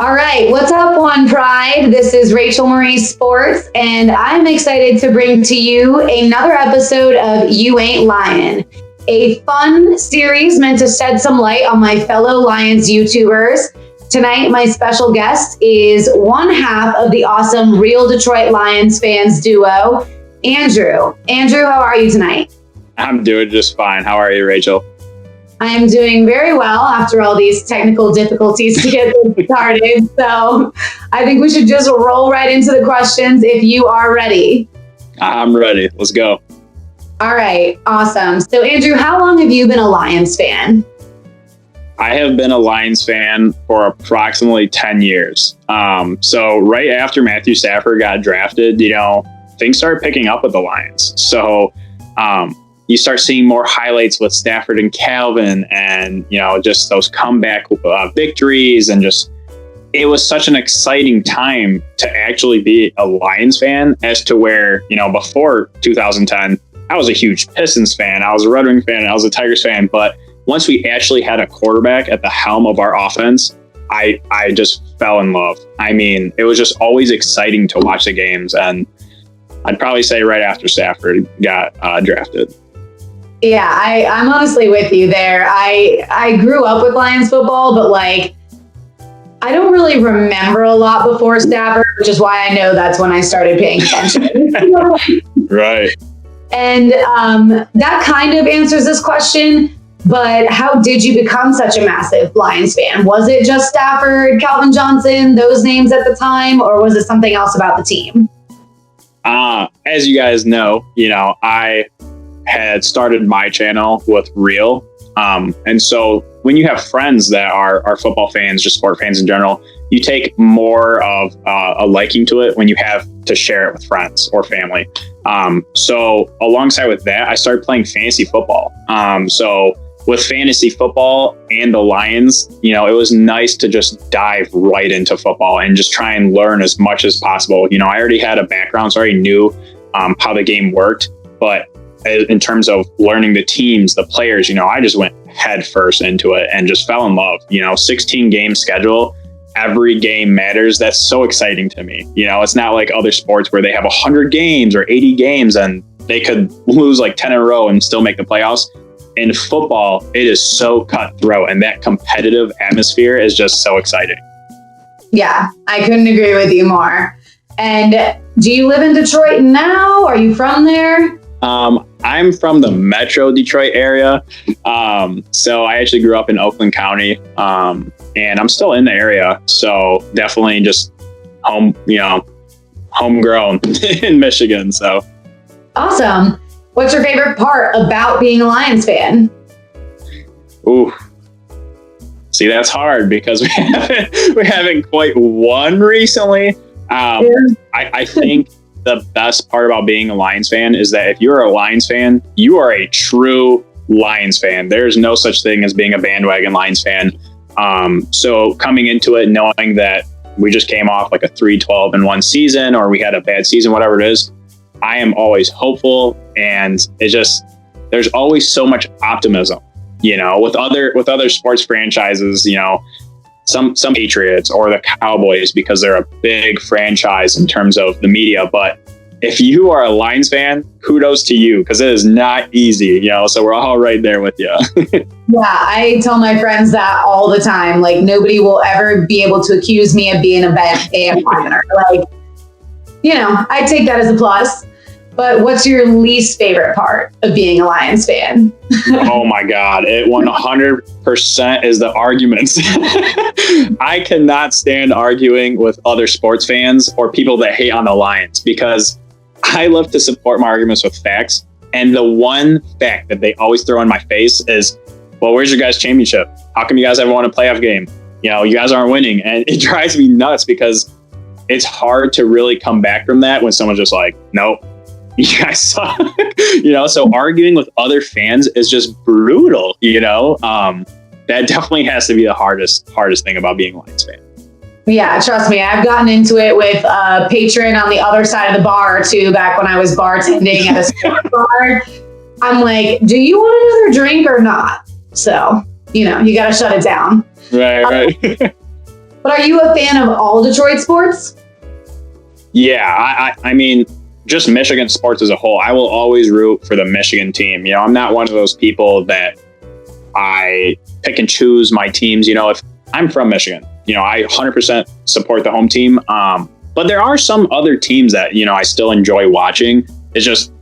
All right, what's up, One Pride? This is RachelMarieSports, and I'm excited to bring to you another episode of You Ain't Lying, a fun series meant to shed some light on my fellow Lions YouTubers. Tonight, my special guest is one half of the awesome Real Detroit Lions fans duo, Andrew. Andrew, how are you tonight? I'm doing just fine. How are you, Rachel? I am doing very well after all these technical difficulties to get this started. So I think we should just roll right into the questions if you are ready. I'm ready. Let's go. All right. Awesome. So Andrew, how long have you been a Lions fan? I have been a Lions fan for approximately 10 years. So right after Matthew Stafford got drafted, things started picking up with the Lions. So, you start seeing more highlights with Stafford and Calvin and, just those comeback victories. And it was such an exciting time to actually be a Lions fan as to where, before 2010, I was a huge Pistons fan. I was a Red Wing fan. I was a Tigers fan. But once we actually had a quarterback at the helm of our offense, I just fell in love. I mean, it was just always exciting to watch the games. And I'd probably say right after Stafford got drafted. Yeah, I'm honestly with you there. I grew up with Lions football, but I don't really remember a lot before Stafford, which is why I know that's when I started paying attention. Right. And that kind of answers this question, but how did you become such a massive Lions fan? Was it just Stafford, Calvin Johnson, those names at the time, or was it something else about the team? As you guys know, I had started my channel with Real. And so when you have friends that are football fans, just sport fans in general, you take more of a liking to it when you have to share it with friends or family. So alongside with that, I started playing fantasy football. So with fantasy football and the Lions, it was nice to just dive right into football and just try and learn as much as possible. I already had a background, so I already knew how the game worked. But in terms of learning the teams, the players, I just went head first into it and just fell in love. 16 game schedule, every game matters. That's so exciting to me. It's not like other sports where they have 100 games or 80 games and they could lose 10 in a row and still make the playoffs. In football, it is so cutthroat, and that competitive atmosphere is just so exciting. Yeah, I couldn't agree with you more. And do you live in Detroit now? Are you from there? I'm from the Metro Detroit area. So I actually grew up in Oakland County, and I'm still in the area. So definitely just homegrown in Michigan. So awesome. What's your favorite part about being a Lions fan? Ooh, see, that's hard because we haven't quite won recently. I think the best part about being a Lions fan is that if you're a Lions fan, you are a true Lions fan. There's no such thing as being a bandwagon Lions fan. So coming into it, knowing that we just came off a 3-12-1 season, or we had a bad season, whatever it is, I am always hopeful, and there's always so much optimism, with other sports franchises, some Patriots or the Cowboys, because they're a big franchise in terms of the media. But if you are a Lions fan, kudos to you, because it is not easy, so we're all right there with you. Yeah, I tell my friends that all the time. Nobody will ever be able to accuse me of being a bandwagoner. I take that as a plus. But what's your least favorite part of being a Lions fan? Oh my God, it 100% is the arguments. I cannot stand arguing with other sports fans or people that hate on the Lions, because I love to support my arguments with facts. And the one fact that they always throw in my face is, well, where's your guys' championship? How come you guys haven't won a playoff game? You guys aren't winning. And it drives me nuts, because it's hard to really come back from that when someone's just like, nope, you guys suck. So arguing with other fans is just brutal. That definitely has to be the hardest thing about being a Lions fan. Yeah, trust me, I've gotten into it with a patron on the other side of the bar too, back when I was bartending at a sports bar. I'm like, do you want another drink or not? So, you got to shut it down. Right. But are you a fan of all Detroit sports? Yeah, I mean, just Michigan sports as a whole. I will always root for the Michigan team. You know, I'm not one of those people that I pick and choose my teams. You know, if I'm from Michigan, you know, I 100% support the home team. But there are some other teams that, you know, I still enjoy watching. It's just,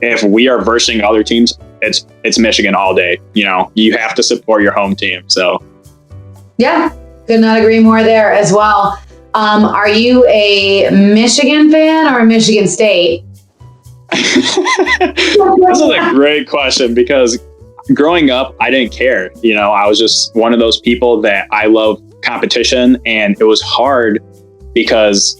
if we are versing other teams, it's Michigan all day. You know, you have to support your home team. So, yeah, could not agree more there as well. Are you a Michigan fan or a Michigan State? This is a great question, because growing up, I didn't care. You know, I was just one of those people that I love competition, and it was hard because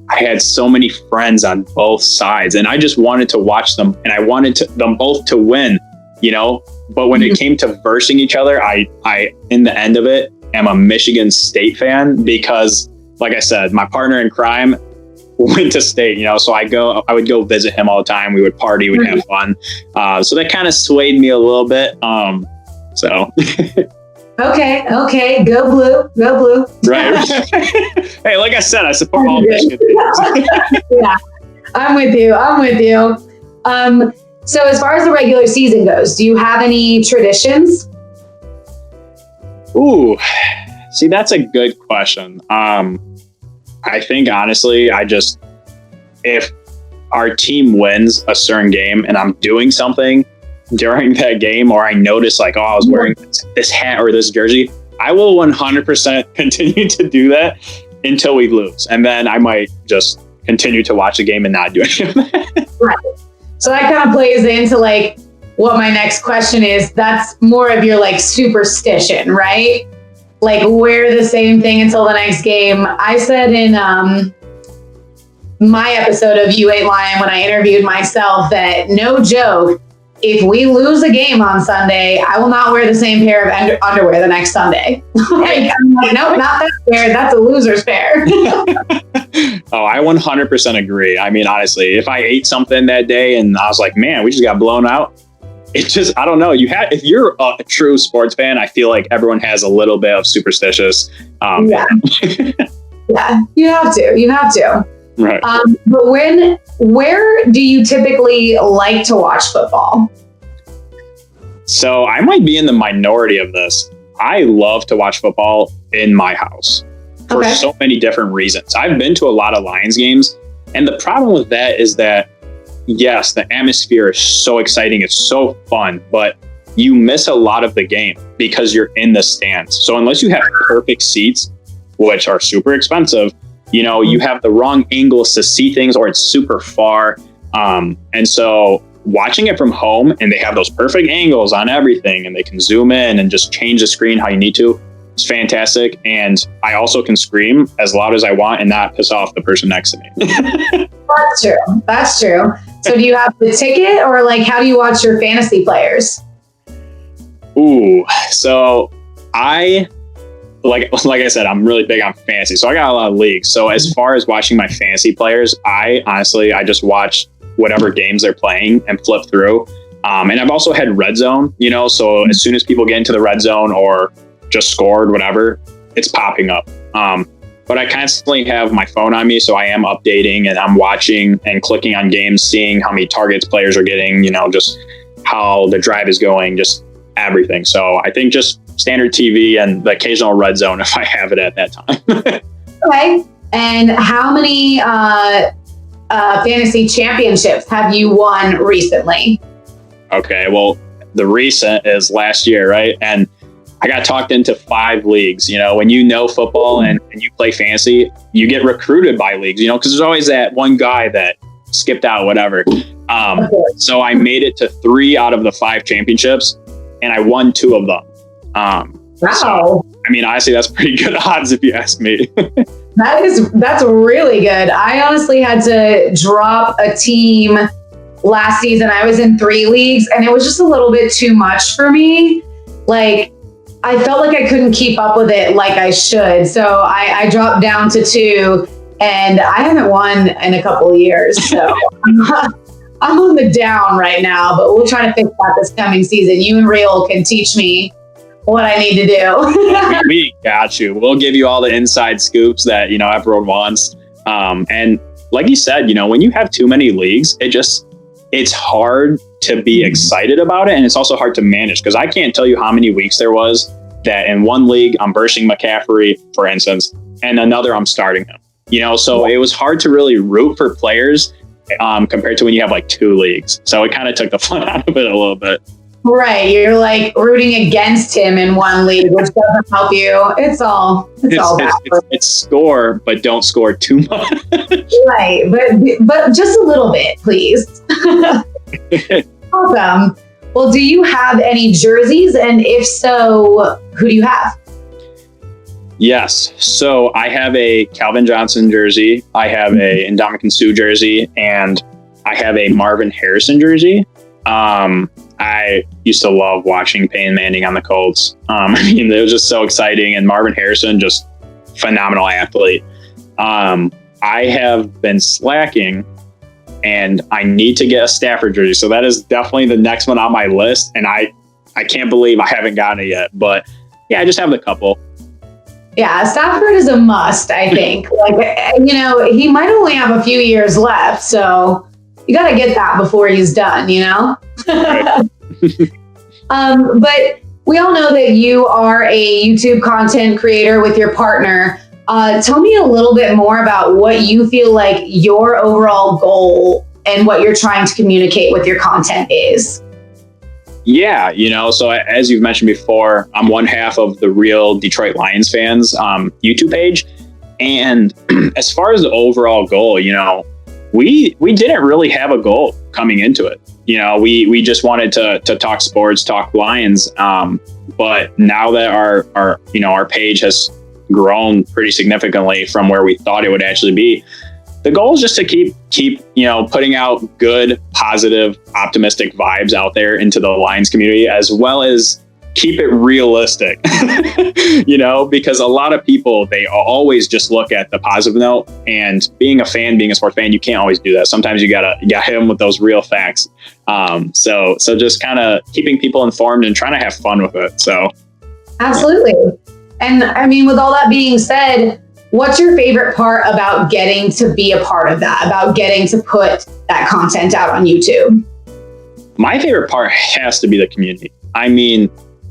I had so many friends on both sides, and I just wanted to watch them, and I wanted them both to win, you know. But when it came to versing each other, I in the end of it, am a Michigan State fan, because, like I said, my partner in crime went to State, you know, so I would go visit him all the time. We would party, we'd have fun. So that kind of swayed me a little bit. So. Okay. Go blue. Right. Hey, like I said, I support all Michigan teams. Yeah, I'm with you. So as far as the regular season goes, do you have any traditions? Ooh, see, that's a good question. I think, honestly, if our team wins a certain game and I'm doing something during that game, or I notice like, oh, I was wearing this hat or this jersey, I will 100% continue to do that until we lose. And then I might just continue to watch the game and not do anything. Right. So that kind of plays into like what my next question is. That's more of your like superstition, right? Like wear the same thing until the next game. I said in my episode of You Ain't Lying, when I interviewed myself, that no joke, if we lose a game on Sunday, I will not wear the same pair of underwear the next Sunday. I'm like, nope, not that pair. That's a loser's pair. Oh, I 100% agree. I mean, honestly, if I ate something that day and I was like, man, we just got blown out, it just, I don't know. If you're a true sports fan, I feel like everyone has a little bit of superstitious. Yeah. Yeah, you have to. Right. But where do you typically like to watch football? So I might be in the minority of this. I love to watch football in my house for so many different reasons. I've been to a lot of Lions games, and the problem with that is that, yes, the atmosphere is so exciting. It's so fun, but you miss a lot of the game because you're in the stands. So unless you have perfect seats, which are super expensive, you know, you have the wrong angles to see things, or it's super far. And so watching it from home, and they have those perfect angles on everything, and they can zoom in and just change the screen how you need to, it's fantastic. And I also can scream as loud as I want and not piss off the person next to me. That's true. So do you have the ticket, or like, how do you watch your fantasy players? Ooh, so like I said, I'm really big on fantasy. So I got a lot of leagues. So as far as watching my fantasy players, I just watch whatever games they're playing and flip through. And I've also had red zone, you know, so as soon as people get into the red zone or just scored, whatever, it's popping up. But I constantly have my phone on me, so I am updating and I'm watching and clicking on games, seeing how many targets players are getting, you know, just how the drive is going, just everything. So I think just standard TV and the occasional red zone if I have it at that time. Okay. And how many fantasy championships have you won recently? Okay, well, the recent is last year, right? And I got talked into 5 leagues. You know, when you know football and you play fantasy, you get recruited by leagues, you know, because there's always that one guy that skipped out, whatever. So I made it to 3 out of the 5 championships, and I won 2 of them. Wow. So, I mean, honestly, that's pretty good odds if you ask me. That's really good. I honestly had to drop a team last season. I was in 3 leagues, and it was just a little bit too much for me. Like, I felt like I couldn't keep up with it like I should. So I dropped down to 2, and I haven't won in a couple of years. So I'm on the down right now, but we'll try to fix that this coming season. You and Real can teach me what I need to do. We got you. We'll give you all the inside scoops that, everyone wants. And like you said, when you have too many leagues, it's hard to be excited about it. And it's also hard to manage, because I can't tell you how many weeks there was that in one league I'm bursting McCaffrey, for instance, and another I'm starting him. So it was hard to really root for players compared to when you have like two leagues. So it kind of took the fun out of it a little bit. Right. You're like rooting against him in one league, which doesn't help you. It's all bad. It's score, but don't score too much. Right. But just a little bit, please. Awesome. Well, do you have any jerseys? And if so, who do you have? Yes. So I have a Calvin Johnson jersey. I have a Ndamukong Suh jersey, and I have a Marvin Harrison jersey. I used to love watching Peyton Manning on the Colts. It was just so exciting, and Marvin Harrison, just phenomenal athlete. I have been slacking, and I need to get a Stafford jersey. So that is definitely the next one on my list, and I can't believe I haven't gotten it yet. But yeah, I just have a couple. Yeah, Stafford is a must, I think. He might only have a few years left, so you got to get that before he's done, But we all know that you are a YouTube content creator with your partner. Tell me a little bit more about what you feel like your overall goal and what you're trying to communicate with your content is. Yeah, so as you've mentioned before, I'm one half of the Real Detroit Lions Fans YouTube page. And as far as the overall goal, we didn't really have a goal coming into it. We just wanted to talk sports, talk Lions. But now that our page has grown pretty significantly from where we thought it would actually be, the goal is just to keep putting out good, positive, optimistic vibes out there into the Lions community, as well as keep it realistic, because a lot of people, they always just look at the positive note, and being a sports fan, you can't always do that. Sometimes you gotta hit them with those real facts. So just kind of keeping people informed and trying to have fun with it. So absolutely. And with all that being said, what's your favorite part about getting to be a part of that, about getting to put that content out on YouTube? My favorite part has to be the community.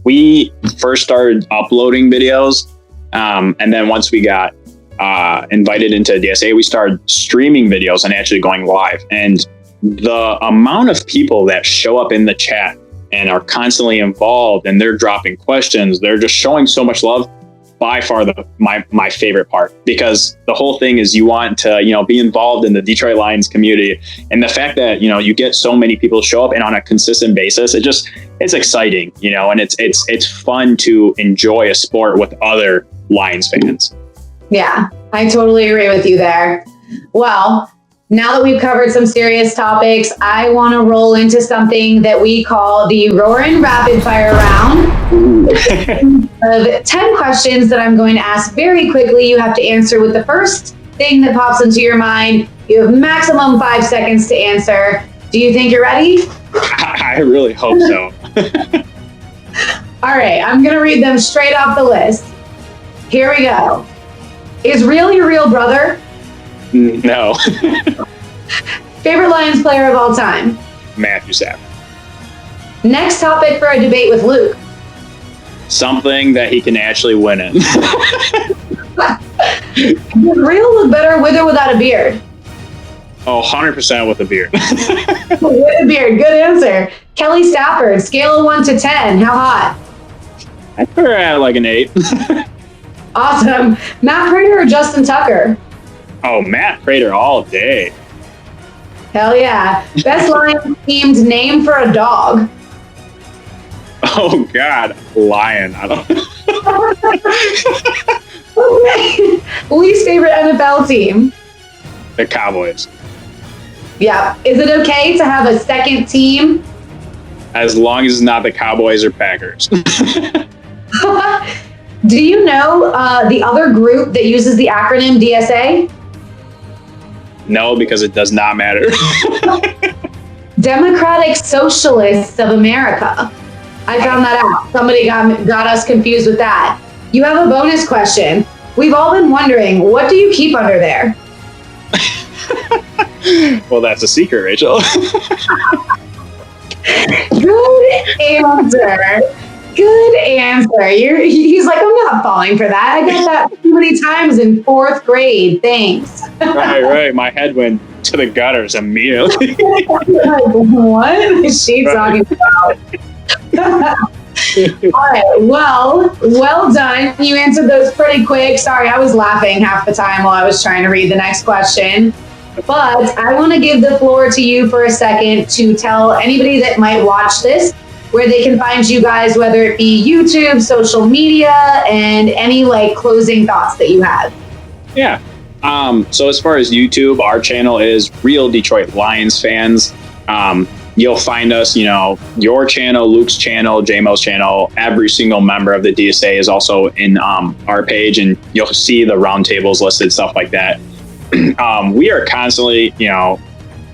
We first started uploading videos, and then once we got invited into DSA, we started streaming videos and actually going live. And the amount of people that show up in the chat and are constantly involved, and they're dropping questions, they're just showing so much love, by far my favorite part, because the whole thing is you want to be involved in the Detroit Lions community, and the fact that you get so many people show up and on a consistent basis, it's exciting, and it's fun to enjoy a sport with other Lions fans. Yeah, I totally agree with you there. Well, now that we've covered some serious topics, I want to roll into something that we call the Roarin rapid fire round of 10 questions that I'm going to ask very quickly. You have to answer with the first thing that pops into your mind. You have maximum 5 seconds to answer. Do you think you're ready? I really hope so. All right, I'm going to read them straight off the list. Here we go. Is Real your real brother? No. Favorite Lions player of all time? Matthew Stafford. Next topic for a debate with Luke. Something that he can actually win in. Does Real look better with or without a beard? Oh, 100% with a beard. With a beard, good answer. Kelly Stafford, scale of 1 to 10, how hot? I put her at like an 8. Awesome. Matt Prater or Justin Tucker? Oh, Matt Prater all day. Hell yeah. Best Lions themed name for a dog? Oh, God. Lion. I don't Okay. Least favorite NFL team? The Cowboys. Yeah. Is it okay to have a second team? As long as it's not the Cowboys or Packers. Do you know the other group that uses the acronym DSA? No, because it does not matter. Democratic Socialists of America. I found that out. Somebody got us confused with that. You have a bonus question. We've all been wondering, what do you keep under there? Well, that's a secret, Rachel. Good answer. Good answer. He's like, I'm not falling for that. I got that too many times in 4th grade. Thanks. Right. My head went to the gutters immediately. Like, what is she talking about? All right. Well done. You answered those pretty quick. Sorry, I was laughing half the time while I was trying to read the next question. But I want to give the floor to you for a second to tell anybody that might watch this where they can find you guys, whether it be YouTube, social media, and any like closing thoughts that you have. Yeah. So as far as YouTube, our channel is Real Detroit Lions Fans. You'll find us, your channel, Luke's channel, JMO's channel. Every single member of the DSA is also in our page, and you'll see the roundtables listed, stuff like that. We are constantly,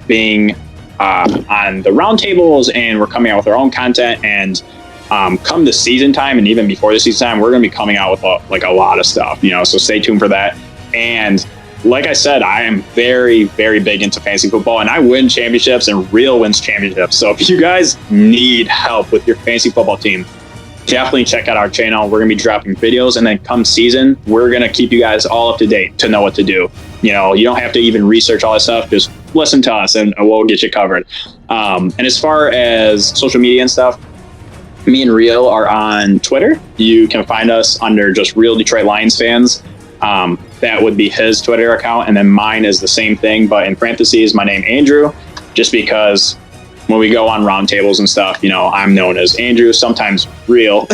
being on the roundtables, and we're coming out with our own content. And come the season time, and even before the season time, we're going to be coming out with a lot of stuff. So stay tuned for that. And like I said, I am very, very big into fantasy football, and I win championships, and Real wins championships. So if you guys need help with your fantasy football team, definitely check out our channel. We're going to be dropping videos, and then come season, we're going to keep you guys all up to date to know what to do. You don't have to even research all that stuff. Just listen to us, and we'll get you covered. And as far as social media and stuff, me and Real are on Twitter. You can find us under just Real Detroit Lions Fans. That would be his Twitter account, and then mine is the same thing, but in parentheses, my name Andrew, just because when we go on roundtables and stuff, I'm known as Andrew, sometimes Real.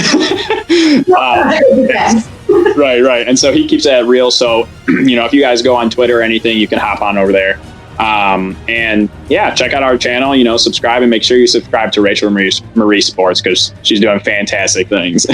Right. And so he keeps it at Real. So, if you guys go on Twitter or anything, you can hop on over there. And yeah, check out our channel, subscribe, and make sure you subscribe to RachelMarieSports because she's doing fantastic things.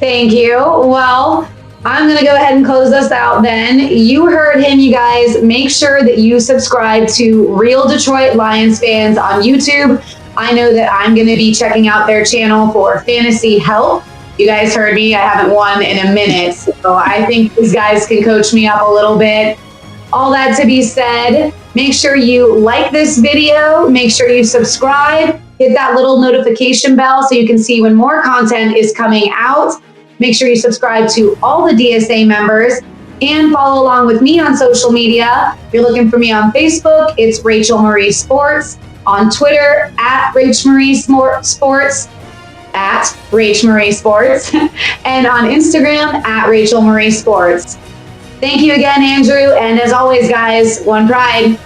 Thank you. Well, I'm going to go ahead and close us out then. You heard him, you guys. Make sure that you subscribe to Real Detroit Lions Fans on YouTube. I know that I'm going to be checking out their channel for fantasy help. You guys heard me. I haven't won in a minute, so I think these guys can coach me up a little bit. All that to be said, make sure you like this video. Make sure you subscribe. Hit that little notification bell so you can see when more content is coming out. Make sure you subscribe to all the DSA members and follow along with me on social media. If you're looking for me on Facebook, it's RachelMarieSports. On Twitter, at RachelMarieSports, and on Instagram, at RachelMarieSports. Thank you again, Andrew. And as always, guys, one pride.